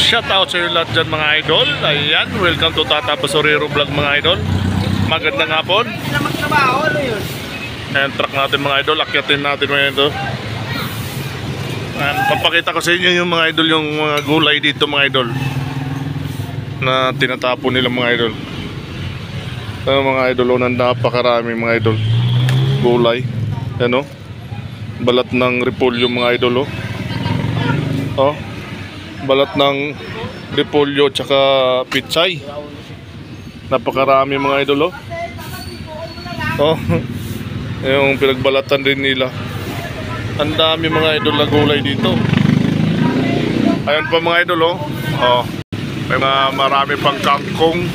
shout out sa inyo lahat dyan mga idol. Ayan, welcome to Tata Basurero Vlog mga idol. Magandang hapon. Ayan, truck natin mga idol. Akyatin natin mga idol. Ayan, papakita ko sa inyo yung mga idol, yung mga gulay dito mga idol na tinatapon nila mga idol. Mga idol, napakarami mga idol gulay. Ano? Balat ng repolyo mga idol. Oh, balat ng repolyo tsaka pichay. Napakarami mga idol. Oh, yung pinagbalatan din nila. Ang dami mga idol na gulay dito. Ayun pa mga idol. Oh, may marami pang kangkong.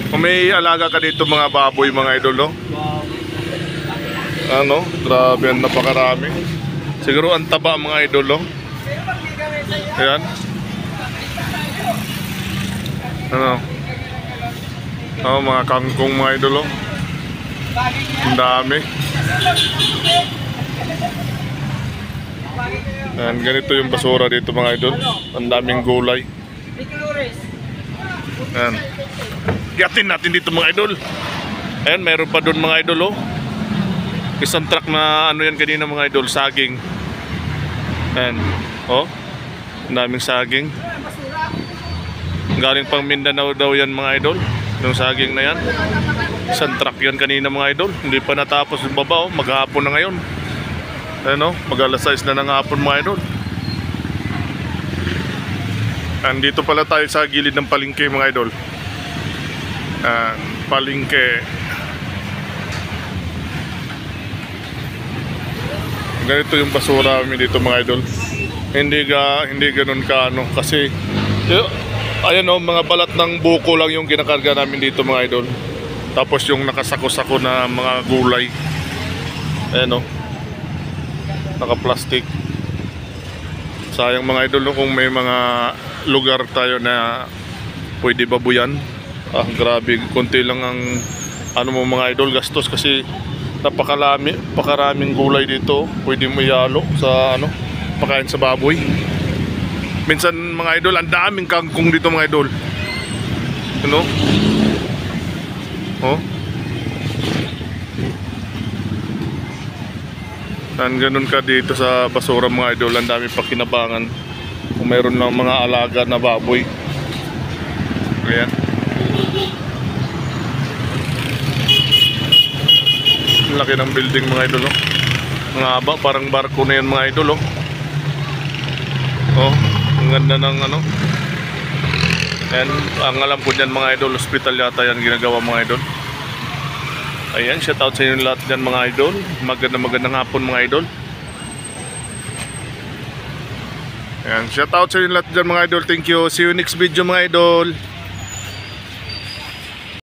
Kung may alaga ka dito mga baboy mga idol. Ano, grabe, napakarami. Siguro ang taba mga idol. Ayan. Ano? Oh, mga kangkong mga idol. Ang dami. Ayan, ganito yung basura dito mga idol. Ang daming gulay. Ayan. Yatin natin dito mga idol. Ayan, mayroon pa doon mga idol. Isang truck na ano yan kanina mga idol, saging. Ayan. Oh, ang daming saging. Galing pang Mindanao daw yan mga idol, yung saging na yan. Isang truck yan kanina mga idol. Hindi pa natapos yung baba. Maghapon na ngayon. Ano, mag-alas 6 na ng hapon mga idol. Andito pala tayo sa gilid ng palengke mga idol. Palengke. Ganito yung basura namin dito mga idol. Hindi ganun ka ano, kasi ayan mga balat ng buko lang yung kinakarga namin dito mga idol. Tapos yung nakasako-sako na mga gulay. Ayan naka-plastic. Sayang mga idol kung may mga lugar tayo na pwede babuyan. Grabe, konti lang ang ano mo mga idol gastos, kasi napakaraming gulay dito. Pwede mo ihalo sa ano, pakain sa baboy. Minsan mga idol, ang daming kangkong dito mga idol. Ano? Oh. Ganun ka dito sa basura mga idol. Ang dami pakinabangan kung mayroon lang mga alaga na baboy. Ayan. Laki ng building mga idol. Ang haba, parang barko na yan mga idol. Oh, ang ganda ng ano. And ang alam ko dyan mga idol, hospital yata yan ginagawa mga idol. Ayan, shout out sa inyo lahat dyan mga idol. Magandang hapon mga idol. Ayan, shout out sa inyo lahat dyan mga idol. Thank you. See you next video mga idol.